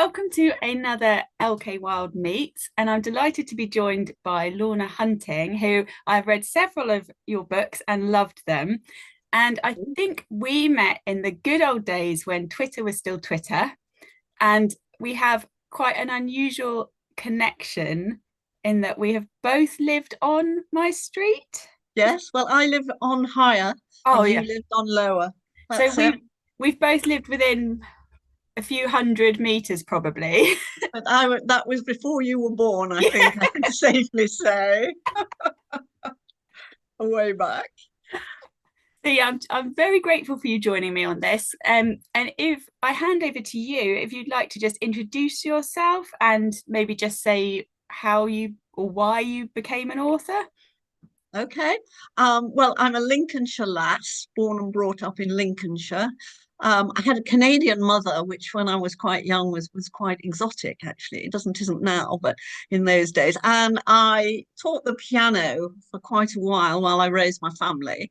welcome to another LK Wilde Meets, and I'm delighted to be joined by Lorna Hunting, who I've read several of your books and loved them. And I think we met in the good old days when Twitter was still Twitter, and we have quite an unusual connection in that we have both lived on my street. Yes, well, I live on higher Oh and you yeah. lived on lower. So That's it. we've both lived within a few hundred meters probably. But that was before you were born, I Yeah. think I can safely say, way back. So yeah, I'm very grateful for you joining me on this. And if I hand over to you, if you'd like to just introduce yourself and maybe just say how you or why you became an author. Okay. Well, I'm a Lincolnshire lass, born and brought up in Lincolnshire. I had a Canadian mother, which when I was quite young was quite exotic, actually. It doesn't isn't now, but in those days. And I taught the piano for quite a while I raised my family.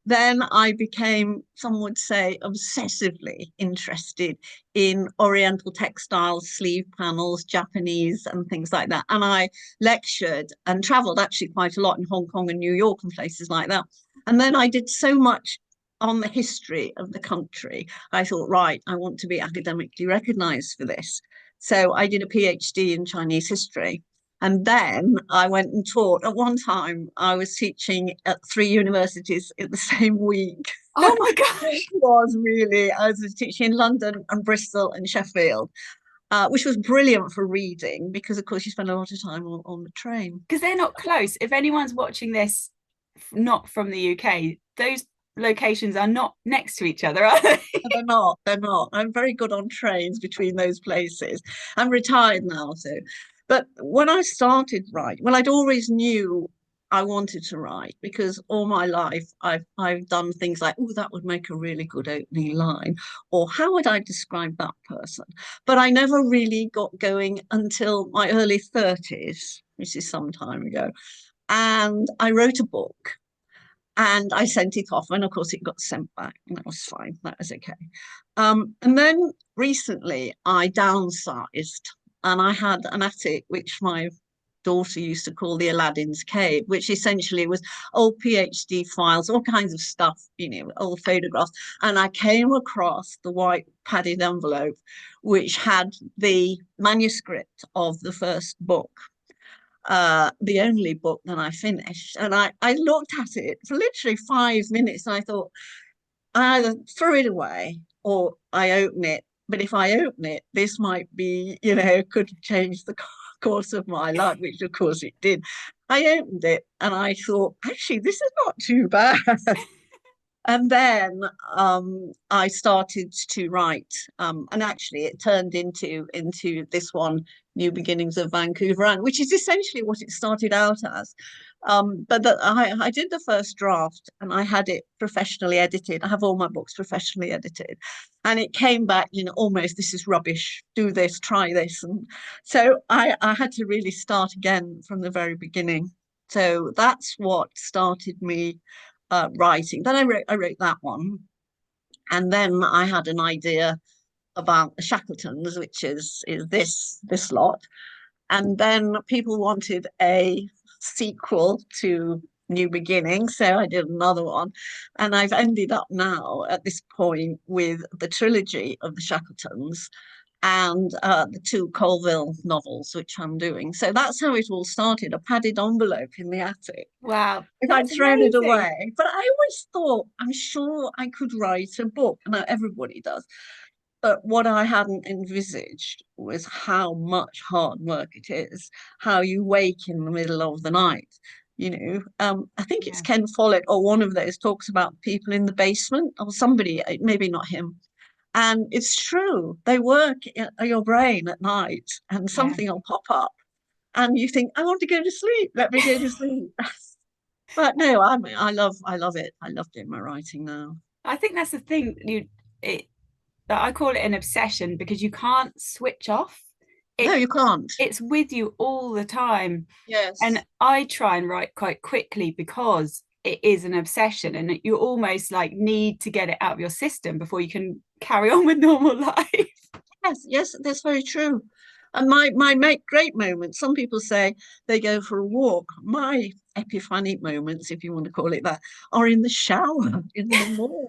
Then I became, some would say, obsessively interested in Oriental textiles, sleeve panels, Japanese, and things like that. And I lectured and traveled actually quite a lot in Hong Kong and New York and places like that. And then I did so much on the history of the country. I thought, right, I want to be academically recognized for this. So I did a PhD in Chinese history. And then I went and taught. At one time, I was teaching at three universities in the same week. Oh my It gosh. was really, I was teaching in London and Bristol and Sheffield, which was brilliant for reading because, of course, you spend a lot of time on the train. Because they're not close. If anyone's watching this not from the UK, those locations are not next to each other, are they? They're not, they're not. I'm very good on trains between those places. I'm retired now, so. But when I started writing, well, I'd always knew I wanted to write because all my life I've done things like, oh, that would make a really good opening line, or how would I describe that person? But I never really got going until my early 30s, which is some time ago. And I wrote a book and I sent it off, and of course it got sent back, and that was fine. That was okay. And then recently I downsized, and I had an attic which my daughter used to call the Aladdin's cave, which essentially was old PhD files, all kinds of stuff, old photographs. And I came across the white padded envelope, which had the manuscript of the first book, the only book that I finished. And I looked at it for literally 5 minutes and I thought, I either throw it away or I open it. But if I open it, this might be, could change the course of my life, which of course it did. I opened it and I thought, actually, this is not too bad. And then I started to write, and actually it turned into this one, New Beginnings of Vancouver, and which is essentially what it started out as. I did the first draft, and I had it professionally edited. I have all my books professionally edited, and it came back, almost this is rubbish. Do this, try this, and so I had to really start again from the very beginning. So that's what started me writing. Then I wrote that one, and then I had an idea about the Shackletons, which is this lot, and then people wanted a sequel to New Beginnings, so I did another one, and I've ended up now at this point with the trilogy of the Shackletons and the two Colville novels, which I'm doing. So that's how it all started, a padded envelope in the attic. Wow, If I'd that's thrown it amazing. away. But I always thought, I'm sure I could write a book. Now, everybody does. But what I hadn't envisaged was how much hard work it is, how you wake in the middle of the night. I think it's Yeah. Ken Follett or one of those talks about people in the basement or somebody, maybe not him. And it's true, they work in your brain at night and Yeah. something will pop up and you think, I want to go to sleep. Let me go to sleep. But no, I love it. I love doing my writing now. I think that's the thing. It I call it an obsession because you can't switch off. No, It you can't. it's with you all the time. And Yes. I try and write quite quickly because it is an obsession and you almost like need to get it out of your system before you can carry on with normal life. Yes, yes, that's very true. And my make great moments, some people say they go for a walk. My epiphanic moments, if you want to call it that, are in the shower in the morning.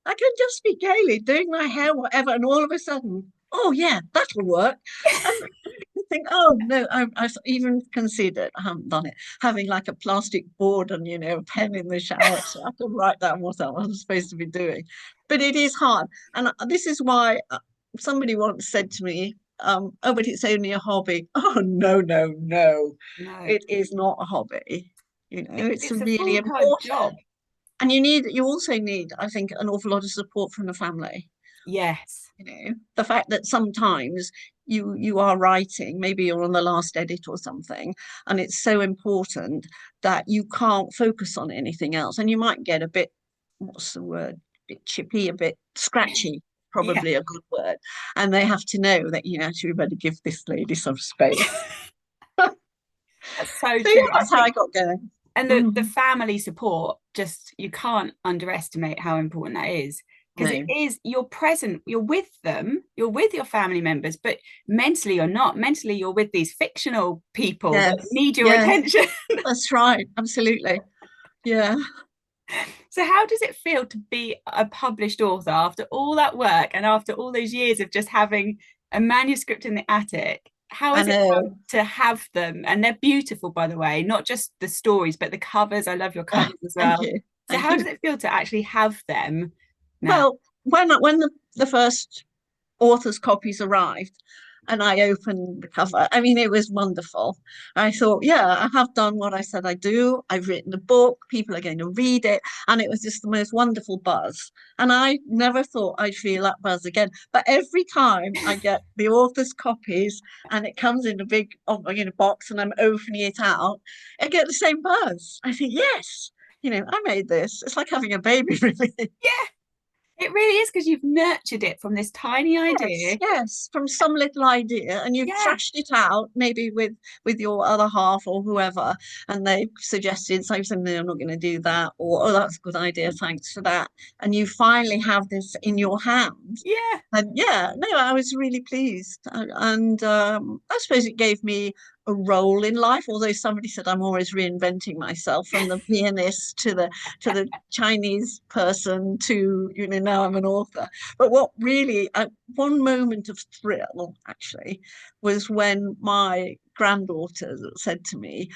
I can just be gaily doing my hair, whatever, and all of a sudden, oh yeah, that'll work. And I think, oh no, I've even considered, I haven't done it, having like a plastic board and a pen in the shower so I can write down what I'm supposed to be doing. But it is hard, and this is why somebody once said to me, "Oh, but it's only a hobby." Oh no, no, no, No, it is not a hobby. It's it's a really full-time important. job. And you also need, I think, an awful lot of support from the family. Yes. The fact that sometimes you are writing, maybe you're on the last edit or something, and it's so important that you can't focus on anything else. And you might get a bit, what's the word? A bit chippy, a bit scratchy, Yeah. probably a good word. And they have to know that, actually, we better give this lady some space. That's so So yeah, true. I that's how I think, got going. and the Mhm. family support, just you can't underestimate how important that is. Because it No. is, you're present, you're with them, you're with your family members, but mentally you're not. Mentally, you're with these fictional people that Yes. need your Yes. attention. That's right. Absolutely. Yeah. So, how does it feel to be a published author after all that work and after all those years of just having a manuscript in the attic? How I is it know. to have them? And they're beautiful, by the way, not just the stories, but the covers. I love your covers as Thank well. you. So, Thank how does you. it feel to actually have them now? Well, when the first author's copies arrived and I opened the cover, I mean, it was wonderful. I thought, yeah, I have done what I said I do. I've written a book, people are going to read it. And it was just the most wonderful buzz. And I never thought I'd feel that buzz again. But every time I get the author's copies and it comes in a big box and I'm opening it out, I get the same buzz. I think, yes, I made this. It's like having a baby, really. Yeah, it really is because you've nurtured it from this tiny Yes, idea. yes, from some little idea, and you've Yeah, thrashed it out, maybe with your other half or whoever, and they suggested something. No, I'm not going to do that, or oh, that's a good idea, thanks for that, and you finally have this in your hand. yeah, And yeah, no, I was really pleased, and I suppose it gave me a role in life. Although somebody said I'm always reinventing myself, from the pianist to the Chinese person to now I'm an author. But what really, one moment of thrill actually was when my granddaughter said to me,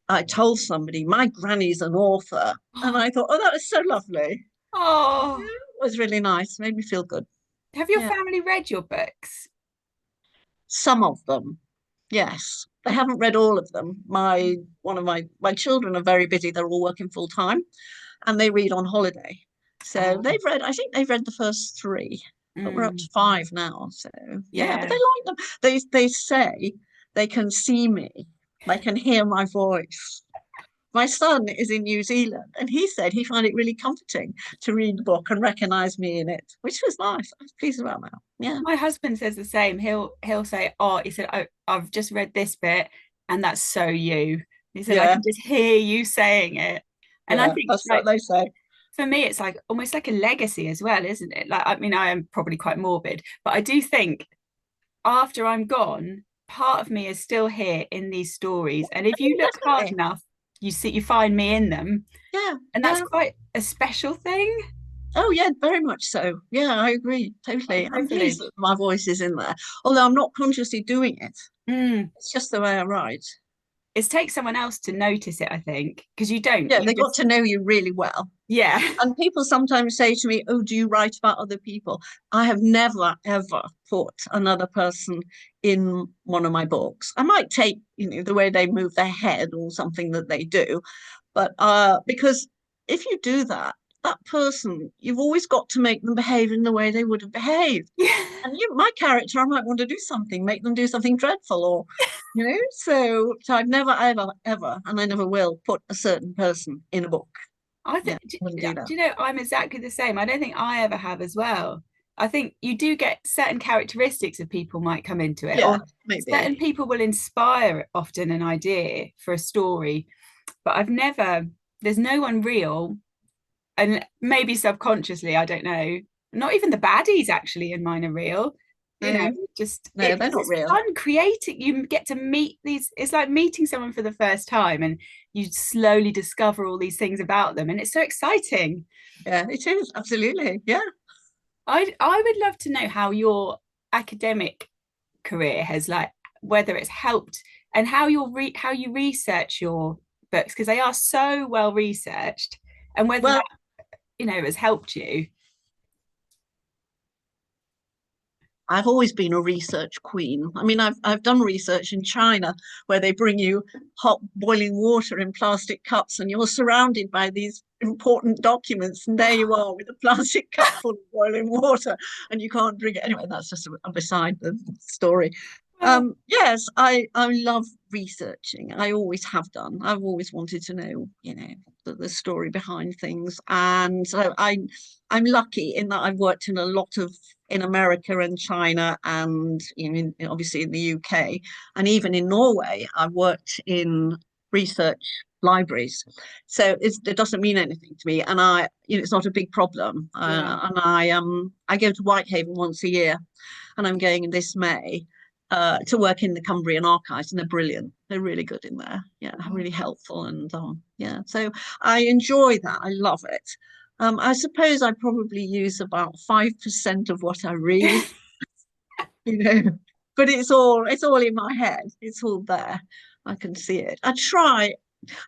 I told somebody my granny's an author. And I thought, oh, that was so lovely. Yeah, oh, it was really nice, made me feel good. have your Yeah. family read your books? Some of them, yes. I haven't read all of them. My one of my children are very busy. They're all working full time and they read on holiday. So Oh, I think they've read the first three, but we're up to mm, five now. So yeah, but they yeah. like them. They say they can see me, they can hear my voice. My son is in New Zealand and he said he found it really comforting to read the book and recognize me in it, which was nice. I was pleased about that. Yeah. My husband says the same. He'll say, "Oh," he said, I've just read this bit, and that's so you." He said, "I Yeah. can just hear you saying it," and I Yeah. think That's what like they say. for me, it's like almost like a legacy as well, isn't it? Like I mean, I am probably quite morbid, but I do think after I'm gone, part of me is still here in these stories, and if you look hard Definitely. enough, you find me in them, Yeah. and that's Yeah. quite a special thing, Oh, yeah, very much so. Yeah, I agree quite a totally. I'm pleased privilege. that my voice is in there, although I'm not consciously doing it. Mm. It's just the way I write. It takes someone else to notice it, I think, because you don't. Yeah, You they got just, to know you really well. yeah, And people sometimes say to me, oh, do you write about other people? I have never, ever put another person in one of my books. I might take, the way they move their head or something that they do, but because if you do that, that person, you've always got to make them behave in the way they would have behaved. yeah. And my character, I might want to do something, make them do something dreadful, or so I've never, ever, ever, and I never will put a certain person in a book. I Yeah, think, wouldn't do that. do you know, I'm exactly the same. I don't think I ever have as well. I think you do get certain characteristics of people might come into it, Yeah, or certain maybe. people will inspire often an idea for a story, but I've never, there's no one real, and maybe subconsciously, I don't know. Not even the baddies actually in mine are real. No, just no, they're it's not just real. fun creating. You get to meet these, it's like meeting someone for the first time, and you slowly discover all these things about them, and it's so exciting. Yeah, it is. Absolutely. Yeah. I would love to know how your academic career has, like, whether it's helped, and how how you research your books, because they are so well researched, and whether that, Well, has helped you. I've always been a research queen. I mean, I've done research in China where they bring you hot boiling water in plastic cups, and you're surrounded by these important documents, and there you are with a plastic cup full of boiling water, and you can't drink it. Anyway, that's just beside the story. Oh, Yes, I love researching. I always have done. I've always wanted to know, the story behind things, and so I'm lucky in that I've worked in a lot of in America and China, and obviously in the UK, and even in Norway. I've worked in research libraries, so it doesn't mean anything to me, and it's not a big problem. yeah. And I go to Whitehaven once a year, and I'm going this May to work in the Cumbrian archives, and they're brilliant. They're really good in there. Yeah, Oh, really helpful, and yeah, so I enjoy that. I love it. I suppose I probably use about 5% of what I read, you know, but it's all in my head. It's all there. I can see it. I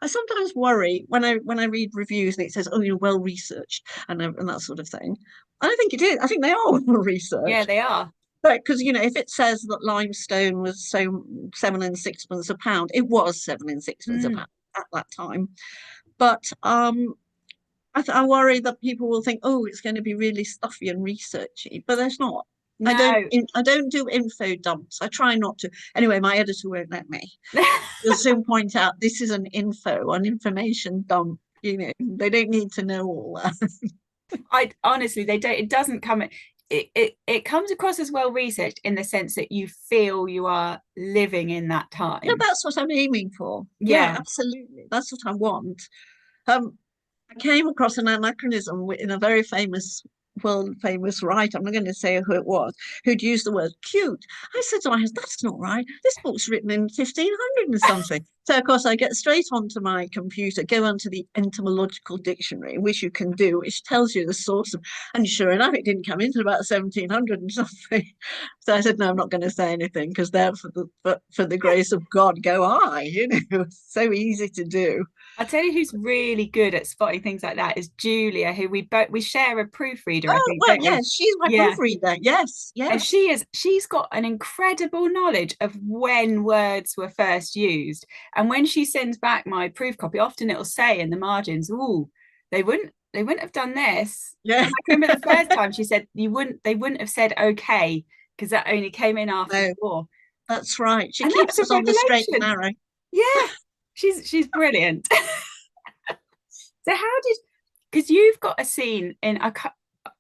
sometimes worry when I read reviews and it says, "Oh, you're well researched," and that sort of thing. I don't think it is. I think they are well yeah, researched. they are. But because if it says that limestone was so 7 and 6pence a pound, it was 7 and 6pence a Mm, pound at that time. But I worry that people will think, oh, it's going to be really stuffy and researchy, but there's not. I don't no. I don't do info dumps. I try not to. Anyway, my editor won't let me. He'll soon point out this is an information dump. They don't need to know all that. I honestly, they don't. It doesn't come. It comes across as well researched in the sense that you feel you are living in that Yeah, time. that's what I'm aiming for. Yeah, Yeah. absolutely. That's what I want. Um, I came across an anachronism in a very famous, world famous writer. I'm not going to say who it was, who'd used the word cute. I said to my husband, "That's not right. This book's written in 1500 and something." So, of course, I get straight onto my computer, go onto the etymological dictionary, which you can do, which tells you the source of, and sure enough, it didn't come in until about 1700 and something. So I said, "No, I'm not going to say anything because there, for the grace of God, go I." It's so easy to do. I'll tell you who's really good at spotting things like that is Julia, who we share a proofreader, I Oh, think, well, don't we? yes, she's my Yeah. proofreader. Yes, And yes. she's got an incredible knowledge of when words were first used. And when she sends back my proof copy, often it'll say in the margins, "Oh, they wouldn't have done this." Yeah. And I can remember the first time she said they wouldn't have said okay, because that only came in after the No, war. that's right. She And that keeps was a us on the straight and revelation. narrow. Yeah, she's brilliant. So how did, because you've got a scene in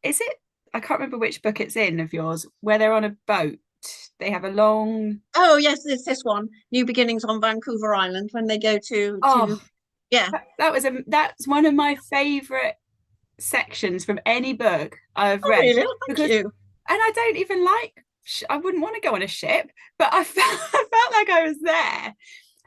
is it, I can't remember which book it's in of yours, where they're on a boat. They have a long, Oh, yes, there's this one, New Beginnings on Vancouver Island, when they go oh, yeah. that's one of my favorite sections from any book I've Oh, read, really? Oh, thank because, you. and I don't even like, I wouldn't want to go on a ship, but I felt like I was there.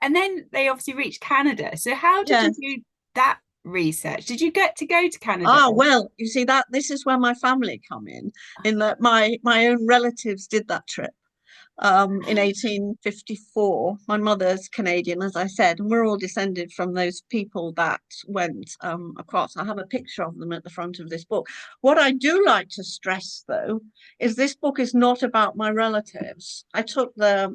And then they obviously reached Canada. So how did you Yes. do that research? Did you get to go to Canada? Ah, well, you see that this is where my family come in that my own relatives did that trip. In 1854. My mother's Canadian, as I said, and we're all descended from those people that went across. I have a picture of them at the front of this book. What I do like to stress, though, is this book is not about my relatives. I took the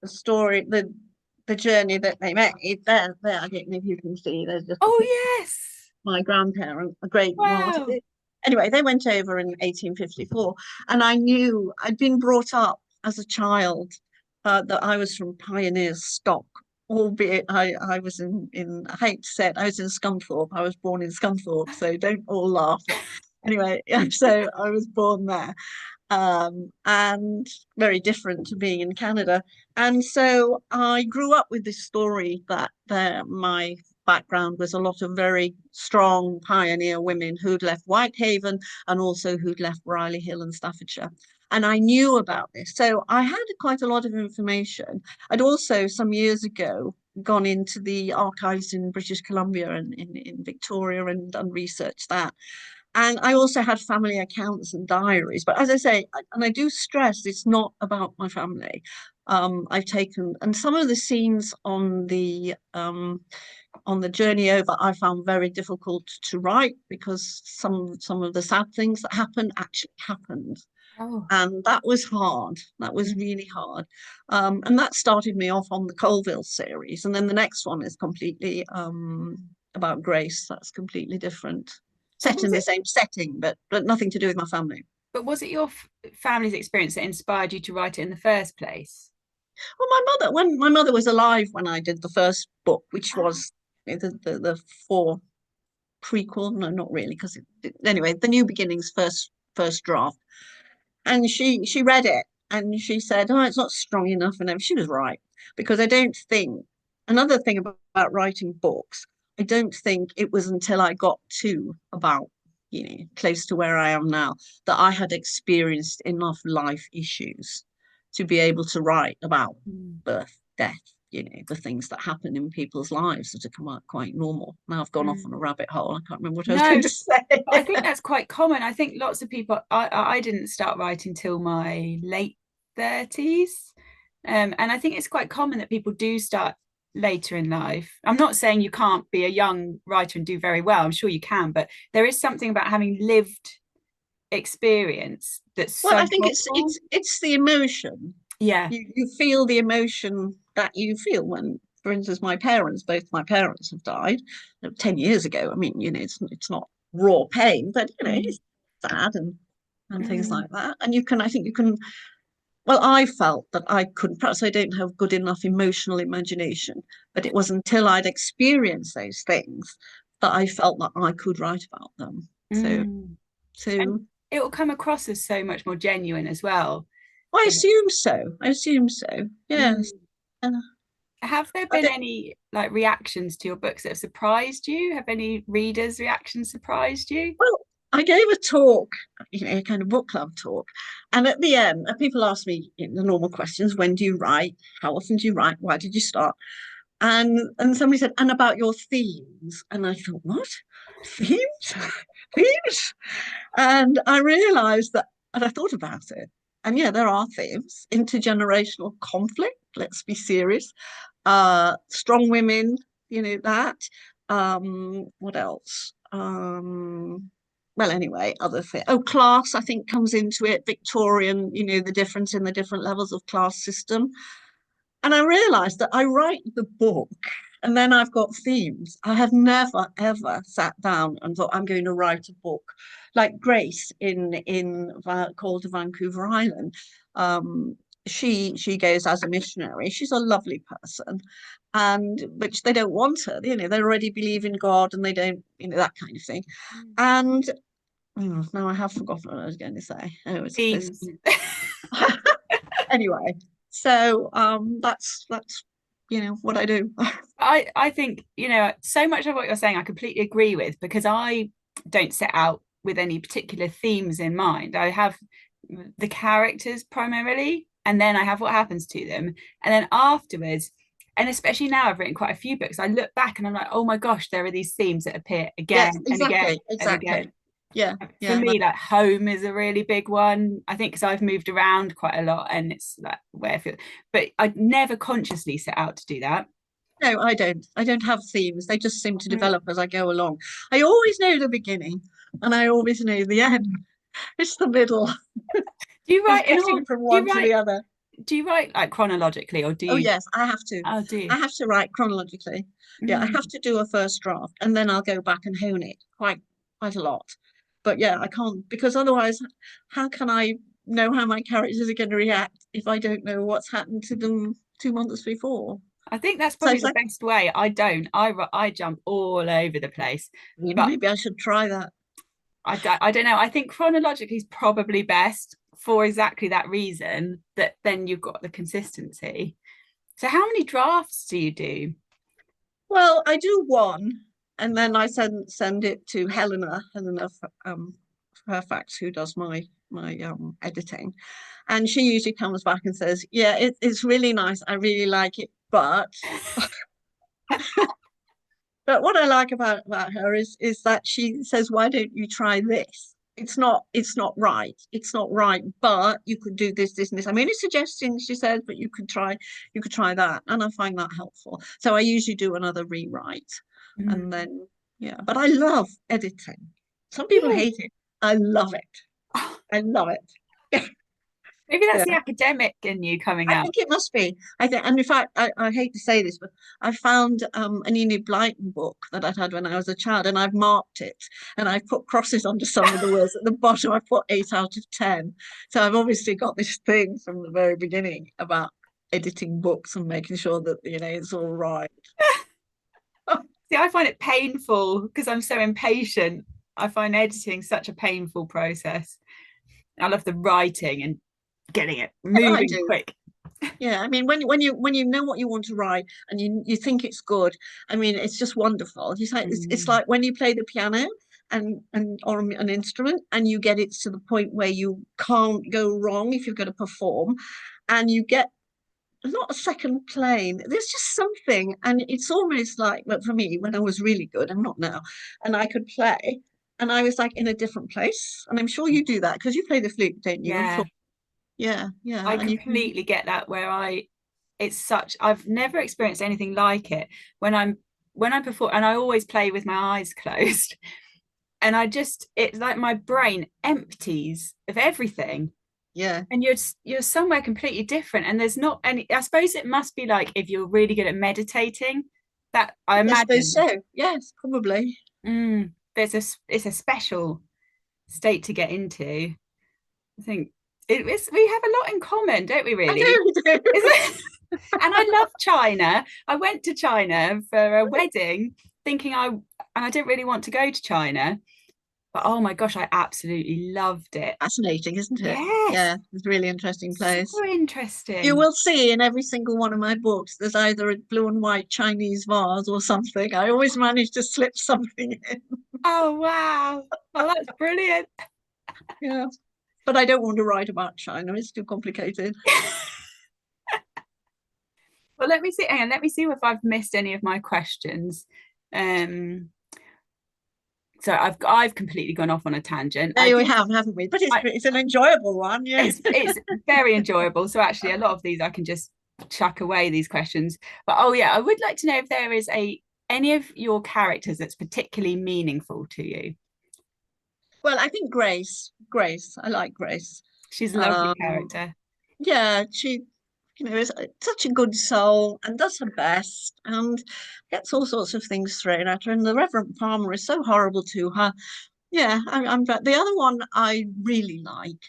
story, the journey that they made. There. I don't know if you can see. There's just a Oh, picture yes. my grandparent, a great martyr. Wow. Anyway, they went over in 1854, and I knew I'd been brought up as a child that I was from pioneer stock, albeit I was I hate to say it, I was in Scunthorpe. I was born in Scunthorpe, so don't all laugh. Anyway, yeah, so I was born there, and very different to being in Canada. And so I grew up with this story that my background was a lot of very strong pioneer women who'd left Whitehaven and also who'd left Riley Hill in Staffordshire. And I knew about this. So I had quite a lot of information. I'd also, some years ago, gone into the archives in British Columbia and in Victoria and done research that. And I also had family accounts and diaries. But as I say, and I do stress, it's not about my family. I've taken, and some of the scenes on the journey over, I found very difficult to write because some of the sad things that happened actually happened. Oh. And that was hard. That was really hard. And that started me off on the Colville series. And then the next one is completely about Grace. That's completely different. But Set in the same setting, but nothing to do with my family. was it your family's experience that inspired you to write it in the first place? Well, when my mother was alive when I did the first book, which Oh. was the four prequel. No, not really, because anyway, the New Beginnings first draft. And she read it and she said, "Oh, it's not strong enough." And she was right, because I don't think, another thing about writing books, I don't think it was until I got to about, close to where I am now, that I had experienced enough life issues to be able to write about Mm. birth, death, the things that happen in people's lives that are come out quite normal. Now I've gone off Mm. on a rabbit hole. I can't remember what I was No, going to say. but I think that's quite common. I think lots of people, I didn't start writing till my late 30s. And I think it's quite common that people do start later in life. I'm not saying you can't be a young writer and do very well. I'm sure you can, but there is something about having lived experience that's Well, so I think it's helpful. it's it's the emotion. Yeah. You feel the emotion that you feel when, for instance, both my parents have died 10 years ago. I mean, it's not raw pain, but Mm. it's sad and things Mm. like that. And I think you can. Well, I felt that I couldn't. Perhaps I don't have good enough emotional imagination, but it was until I'd experienced those things that I felt that I could write about them. So, Mm. And so it will come across as so much more genuine as well. I assume so. I assume so. Yes. Mm. Uh, Have there I been don't, any like reactions to your books that have surprised you? Have any readers' reactions surprised you? well, I gave a talk, a kind of book club talk, and at the end, people asked me the normal questions: when do you write? How often do you write? Why did you start? And somebody said, and about your themes. And I thought, what? Themes? Themes? And I realized that, and I thought about it. And yeah, there are themes: intergenerational conflict, let's be serious, strong women, that. What else? Well, anyway, other thing. Oh, class, I think, comes into it. Victorian, the difference in the different levels of class system. And I realized that I write the book and then I've got themes. I have never, ever sat down and thought, I'm going to write a book like Grace in Call to Vancouver Island. She goes as a missionary. She's a lovely person, and but they don't want her. They already believe in God, and they don't, that kind of thing. And now I have forgotten what I was going to say. Oh, it's this. Themes. Anyway, so that's what I do. I think, so much of what you're saying I completely agree with, because I don't set out with any particular themes in mind. I have the characters primarily, and then I have what happens to them. And then afterwards, and especially now I've written quite a few books, I look back and I'm like, oh my gosh, there are these themes that appear Yes, again and again exactly, and exactly. again. Yeah, For yeah. me, like home is a really big one. I think because I've moved around quite a lot and it's like where I feel, but I never consciously set out to do that. No, I don't. I don't have themes. They just seem to Mm. develop as I go along. I always know the beginning, and I always know the end. It's the middle. Do you It's write in all? getting from Do you one to the write? other. Do you write like chronologically, or do Oh you? yes, I have to. Oh, do you? I have to write chronologically. Yeah, I have Mm. to do a first draft, and then I'll go back and hone it quite a lot. But yeah, I can't, because otherwise, how can I know how my characters are going to react if I don't know what's happened to them 2 months before? I think that's So probably it's the like, best way. I don't. I jump all over the place, but maybe I should try that. I don't know. I think chronologically is probably best for exactly that reason. That then you've got the consistency. So how many drafts do you do? Well, I do one, and then I send it to Helena Fairfax, who does my editing, and she usually comes back and says, "Yeah, it's really nice. I really like it, but what I like about her is that she says, why don't you try this? It's not right. It's not right, but you could do this, and this. I mean, it's suggestions, she says, but you could try that. And I find that helpful. So I usually do another rewrite. Mm. And then yeah, but I love editing. Some people Yeah. hate it. I love it. Oh, I love it. maybe that's Yeah. the academic in you coming I out. think it must be. I think, and in fact, I hate to say this, but I found an Enid Blyton book that I'd had when I was a child, and I've marked it, and I've put crosses under some of the words. At the bottom, I put 8 out of 10. So I've obviously got this thing from the very beginning about editing books and making sure that it's all right. See, I find it painful because I'm so impatient. I find editing such a painful process. I love the writing and getting it I moving do. quick. Yeah, I mean, when you know what you want to write and you think it's good, I mean, it's just wonderful. It's Mm. like when you play the piano and or an instrument and you get it to the point where you can't go wrong if you're going to perform, and you get not a second plane. There's just something, and it's almost like, well, for me, when I was really good, I'm not now, and I could play, and I was like in a different place. And I'm sure you do that because you play the flute, don't you? And Yeah, yeah, yeah, I and you can, completely get that where it's such, I've never experienced anything like it when I perform, and I always play with my eyes closed. And it's like my brain empties of everything. yeah. And you're somewhere completely different. And there's not any, I suppose it must be like if you're really good at meditating, that I I suppose imagine. so. Yes, probably. It's a special state to get into. I think we have a lot in common, don't we, I really? do, I do. Is it? And I love China. I went to China for a wedding thinking I didn't really want to go to China, but oh my gosh, I absolutely loved it. Fascinating, isn't it? Yes, Yeah, it's a really interesting so place. You interesting. will see in every single one of my books, there's either a blue and white Chinese vase or something. I always manage to slip something in. Oh wow. Well, that's brilliant. Yeah. But I don't want to write about China. It's too complicated. Well, let me see. Hang on, let me see if I've missed any of my questions. Um, so I've completely gone off on a tangent. I There we did. have, haven't we? But it's I it's an enjoyable one, yeah. it's very enjoyable. So actually, a lot of these I can just chuck away these questions. But oh yeah, I would like to know if there is a any of your characters that's particularly meaningful to you. Well, I think Grace. I like Grace. She's a lovely Um, character. yeah, she, is such a good soul and does her best and gets all sorts of things thrown at her. And the Reverend Palmer is so horrible to her. Yeah, I'm the other one I really like,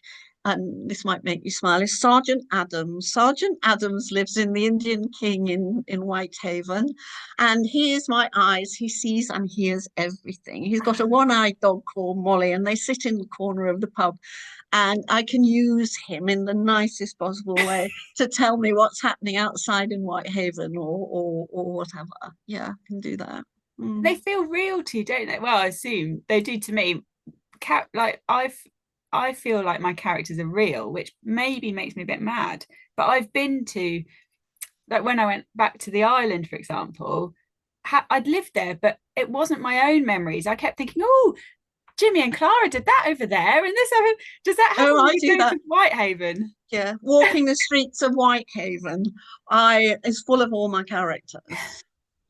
and this might make you smile, is Sergeant Adams. Sergeant Adams lives in the Indian King in Whitehaven, and he is my eyes. He sees and hears everything. He's got a one-eyed dog called Molly, and they sit in the corner of the pub, and I can use him in the nicest possible way to tell me what's happening outside in Whitehaven or whatever. Yeah, I can do that. They Mm. feel real to you, don't they? Well, I assume they do to me. Like I feel like my characters are real, which maybe makes me a bit mad. But I've been to, like when I went back to the island, for example, I'd lived there, but it wasn't my own memories. I kept thinking, oh, Jimmy and Clara did that over there, and this over. Does that happen Oh, when I you do go that. to Whitehaven? Yeah, walking the streets of Whitehaven, I is full of all my characters.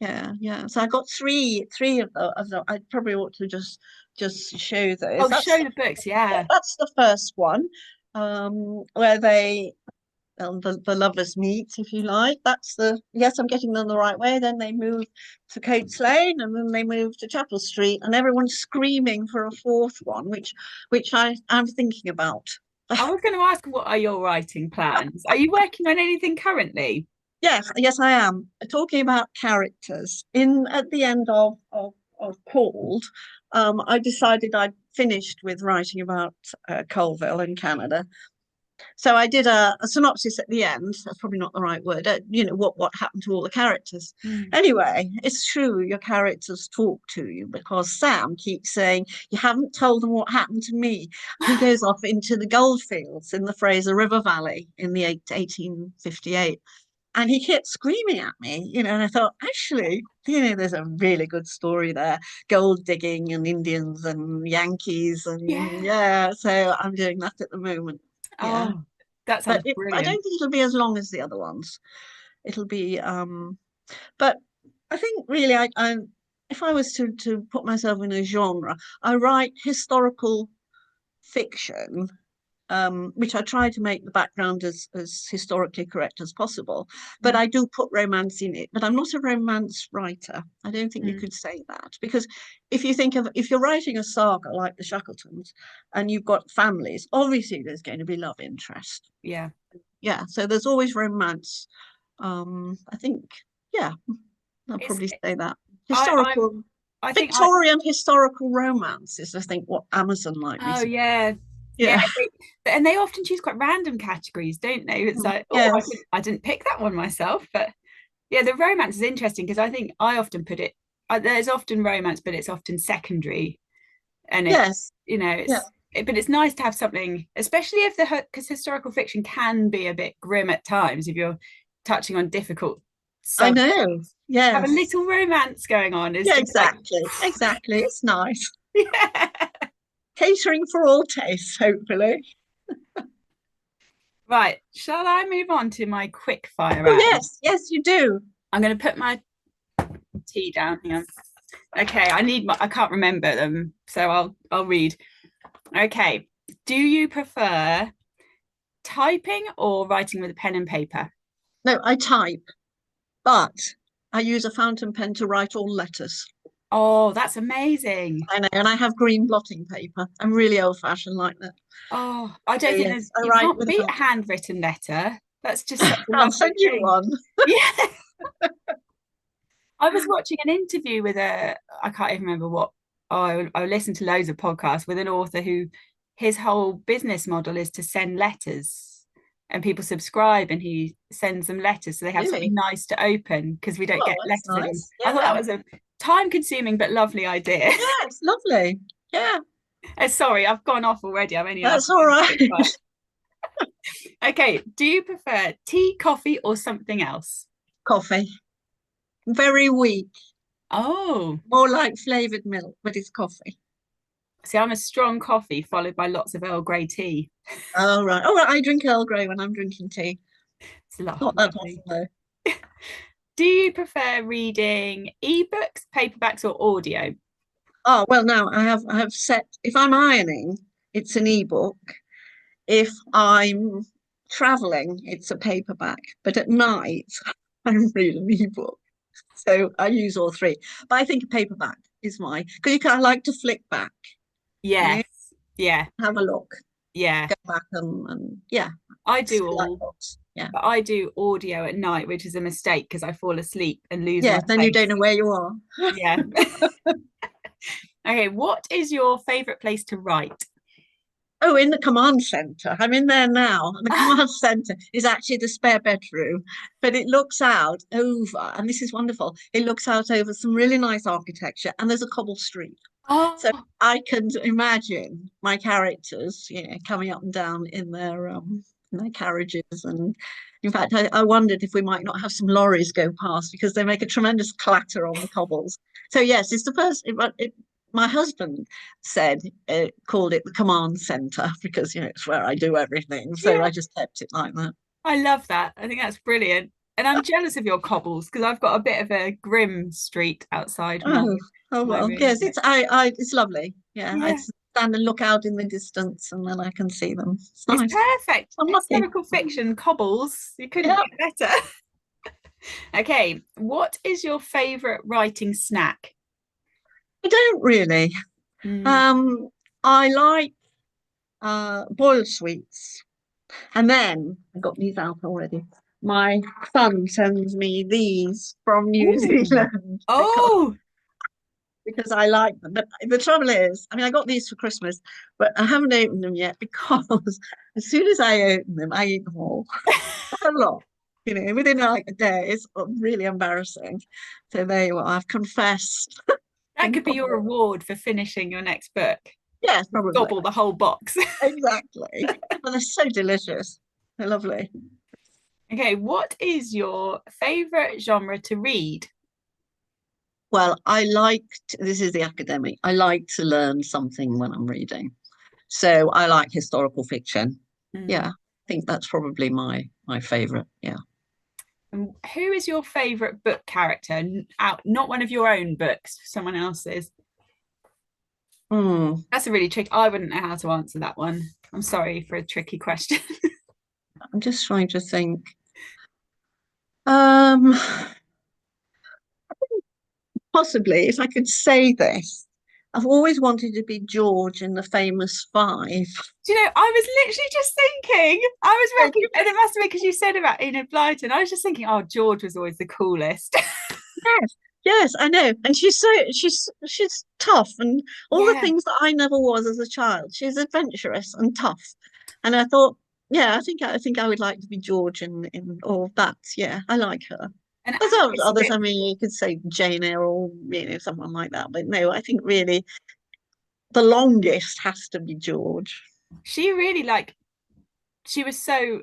Yeah, yeah. So I got three of the. I probably ought to just show those. Oh, show the books, yeah. That's the first one, where they the lovers meet, if you like. That's the yes, I'm getting them the right way. Then they move to Coates Lane, and then they move to Chapel Street, and everyone's screaming for a fourth one, which I'm thinking about. I was going to ask, what are your writing plans? Are you working on anything currently? Yes, yes, I am. Talking about characters. In at the end of Called, I decided I'd finished with writing about Colville in Canada, So I did a synopsis at the end. That's probably not the right word. What happened to all the characters. Mm. Anyway, it's true your characters talk to you because Sam keeps saying, "You haven't told them what happened to me." He goes off into the goldfields in the Fraser River Valley in the 1858. And he kept screaming at me, and I thought, actually, there's a really good story there. Gold digging and Indians and Yankees and Yeah. yeah, so I'm doing that at the moment. Yeah. Oh, that But sounds I brilliant. don't think it'll be as long as the other ones. It'll be but I think really I if I was to put myself in a genre, I write historical fiction, which I try to make the background as historically correct as possible. But Mm. I do put romance in it. But I'm not a romance writer. I don't think you Mm. could say that because if you're writing a saga like the Shackletons and you've got families, obviously there's going to be love interest. Yeah. Yeah, so there's always romance. I think, yeah, I'll It's probably say that. I'm Historical, I think I Victorian historical romance is, I think, what Amazon like oh recently. yeah. Yeah, Yeah. and they often choose quite random categories, don't they? It's like, oh, Yes. I didn't pick that one myself, but yeah, the romance is interesting because I think I often put it there's often romance, but it's often secondary, and it Yes. Yeah. but it's nice to have something, especially if because historical fiction can be a bit grim at times if you're touching on difficult I subjects. know. Have a Yes. little romance going on is Yeah, just like, exactly. Exactly. It's nice. yeah. Catering for all tastes, hopefully. Right, shall I move on to my quick fire Oh, round? yes. Yes, you do. I'm going to put my tea down here. Okay, I can't remember them, so I'll read. Okay. Do you prefer typing or writing with a pen and paper? No, I type, but I use a fountain pen to write all letters. Oh, that's amazing. I know, and I have green blotting paper. I'm really old-fashioned like that. Oh, I So don't think yes, I you write can't with a beat a fountain handwritten letter. That's just pen. such a I'll lovely send you thing. one. Yeah. I was watching an interview with I can't even remember what. Oh, I listened to loads of podcasts with an author who his whole business model is to send letters and people subscribe and he sends them letters so they have something Really? nice to open because we don't Oh, get that's letters anymore. nice. I thought that Yeah. was a time consuming but lovely idea. Yeah, it's lovely. Yeah, Sorry, I've gone off already. I'm only allowed that's to all do right. quick fire. Okay, do you prefer tea, coffee, or something else? Coffee. Very weak. Oh, More like flavored milk, but it's coffee. see, I'm a strong coffee followed by lots of Earl Grey tea. Oh, right. Oh, right. I drink Earl Grey when I'm drinking tea. It's a lot Not that lovely. often, though. Do you prefer reading ebooks, paperbacks, or audio? Oh, well, now I have set, if I'm ironing, it's an ebook. If I'm traveling, it's a paperback. But at night, I read an ebook. So I use all three. But I think a paperback is because you kind of like to flick back, you know, Yes. Yeah. have a look, Yeah. go back and yeah, I still do like all, books. Yeah. but I do audio at night, which is a mistake because I fall asleep and lose my Yes, then you don't place. know where you are. Yeah. Okay. What is your favorite place to write? Oh, in the command center. I'm in there now. And the command center is actually the spare bedroom, but it looks out over, and this is wonderful. It looks out over some really nice architecture, and there's a cobble street. So Oh, I can imagine my characters, coming up and down in their carriages. And in fact, I wondered if we might not have some lorries go past because they make a tremendous clatter on the cobbles. So yes, it's the first. My husband said called it the command center because it's where I do everything. So yeah. I just kept it like that. I love that. I think that's brilliant. And I'm jealous of your cobbles because I've got a bit of a grim street outside Oh, oh my well, room. yes, it's lovely. Yeah, I Yeah, stand and look out in the distance, and then I can see them. It's it's nice. perfect. I'm lucky. Historical fiction, cobbles. You couldn't Yeah, get better. Okay, what is your favorite writing snack? I don't really. Mm. Um, I like boiled sweets, and then I got these out already. My son sends me these from New Ooh. Zealand because Oh, because I like them. But the trouble is, I mean, I got these for Christmas, but I haven't opened them yet because as soon as I open them, I eat them all. A lot, within like a day. It's really embarrassing. So there you are. I've confessed That in could be your public. reward for finishing your next book. Yes, probably. Gobble the whole box. Exactly. And they're so delicious. They're lovely. Okay, what is your favorite genre to read? Well, this is the academic. I like to learn something when I'm reading. So I like historical fiction. Mm. Yeah, I think that's probably my favorite. Yeah. And who is your favorite book character? Out, not one of your own books, someone else's. Hmm. That's a really tricky. I wouldn't know how to answer that one. I'm sorry for a tricky question. I'm just trying to think. Um, Possibly, if I could say this, I've always wanted to be George in the famous five. Do you know, I was literally just thinking, and it must have been because you said about Enid Blyton. I was just thinking, oh, George was always the coolest. Yes, yes, I know. And she's tough and all the Yeah. things that I never was as a child. She's adventurous and tough. And I thought, yeah, I think I would like to be George in all of that. Yeah, I like her. And There's Alice others. I mean, you could say Jane Eyre or someone like that. But no, I think really the longest has to be George. she really like, she was so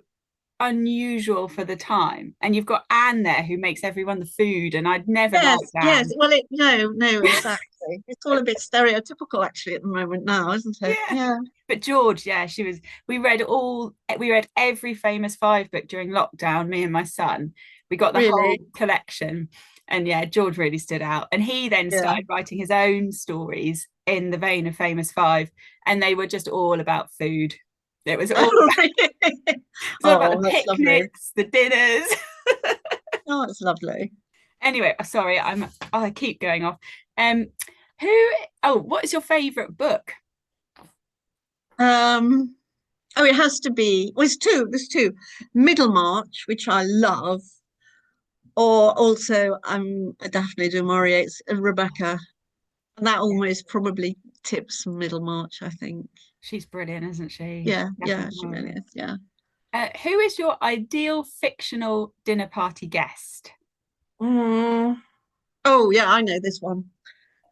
unusual for the time. And you've got Anne there who makes everyone the food, and I'd never liked Yes, yes. Anne. Well, no, exactly. It's all a bit stereotypical actually at the moment now, isn't it? Yeah. Yeah, But George, yeah, she was. We read every famous five book during lockdown, me and my son. We got the whole really. collection. And yeah, George really stood out. And he then Yeah. started writing his own stories in the vein of Famous Five. And they were just all about food. It was all, Oh, really? it was all about Oh, the that's lovely. picnics, the dinners. Oh, it's lovely. Anyway, sorry, I keep going off. Um, who what is your favourite book? Um, oh, it has to be. Well, it's two. There's two. Middlemarch, which I love, or also Daphne du Maurier's Rebecca, and that almost probably tips Middlemarch, I think. She's brilliant, isn't she? Yeah, yeah, she really Definitely. is. Yeah. Who is your ideal fictional dinner party guest? Mm. Oh, yeah, I know this one.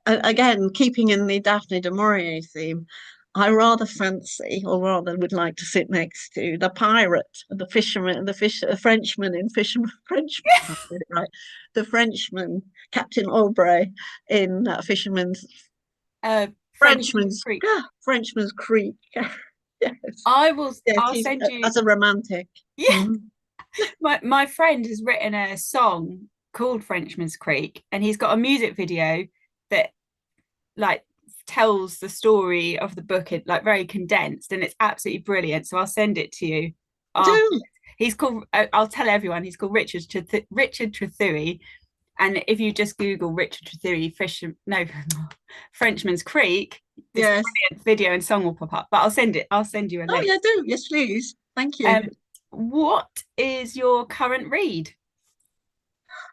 Again, keeping in the Daphne du Maurier theme, I rather fancy, or rather would like to sit next to the pirate, the fisherman, the Frenchman in Fisherman, Frenchman, I can't get it right, the Frenchman, Captain Aubrey in Frenchman's Creek. Frenchman's Creek. Yes, I will. yes, I'll he's send you. as a romantic. Yeah, Mm. my friend has written a song called Frenchman's Creek, and he's got a music video that like tells the story of the book in like very condensed, and it's absolutely brilliant. So I'll send it to you. Oh, Do he's called. I'll tell everyone he's called Richard Trethewey. And if you just Google Richard Trethewey Frenchman's Creek, this yes. brilliant video and song will pop up. But I'll send it. I'll send you a Oh link. yeah, do yes, please. Thank you. Um, what is your current read?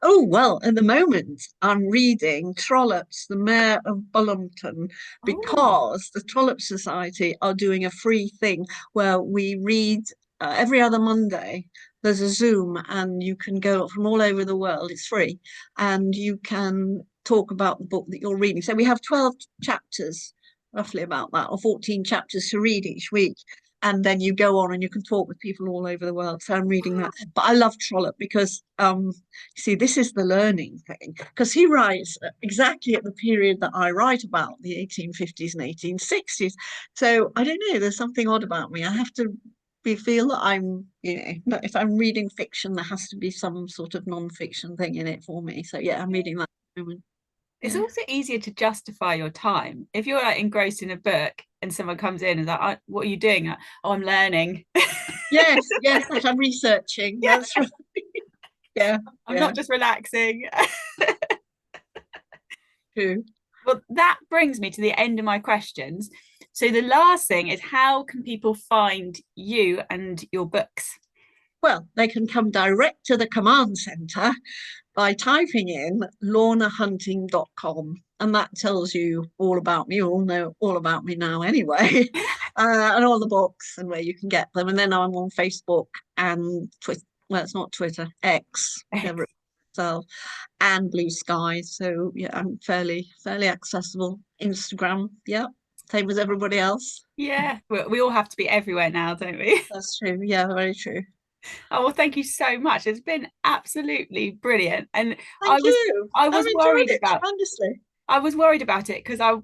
Oh, well, at the moment, I'm reading Trollops, the Mayor of Bullington, Oh, because the Trollope Society are doing a free thing where we read every other Monday. There's a Zoom, and you can go from all over the world. It's free, and you can talk about the book that you're reading. So we have 12 chapters, roughly about that, or 14 chapters to read each week. And then you go on and you can talk with people all over the world. So I'm reading that. But I love Trollope because see, this is the learning thing because he writes exactly at the period that I write about, the 1850s and 1860s. So I don't know, there's something odd about me. I have to feel that if I'm reading fiction, there has to be some sort of non-fiction thing in it for me. So yeah, I'm reading that at the moment. it's Yeah. also easier to justify your time if you're like engrossed in a book and someone comes in and is like, "What are you doing?" Like, oh, I'm learning. Yes, yes, like I'm researching. Yeah, That's right. Yeah, I'm yeah, not just relaxing. true. Well, that brings me to the end of my questions. So the last thing is, how can people find you and your books? Well, they can come direct to the command center by typing in lornahunting.com. and that tells you all about me. You all know all about me now anyway, and all the books and where you can get them. And then I'm on Facebook and Twitter. Well, it's not Twitter, X, whichever it's itself, and Blue Sky. So yeah, I'm fairly accessible. Instagram, yeah, same as everybody else. Yeah, we all have to be everywhere now, don't we? That's true. Yeah, very true. Oh, well, thank you so much. It's been absolutely brilliant. And I Thank was you. I I've was enjoyed worried it about tremendously. I was worried about it because I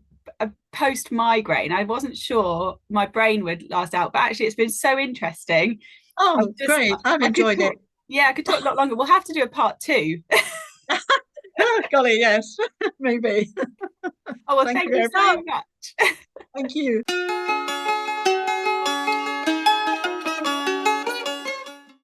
post migraine. I wasn't sure my brain would last out, but actually it's been so interesting. I'm Oh, just great. I've I could enjoyed it. talk, yeah, I could talk a lot longer. We'll have to do a part two. Golly, yes, maybe. Oh, well, Thank thank you you very so much. much. Thank you.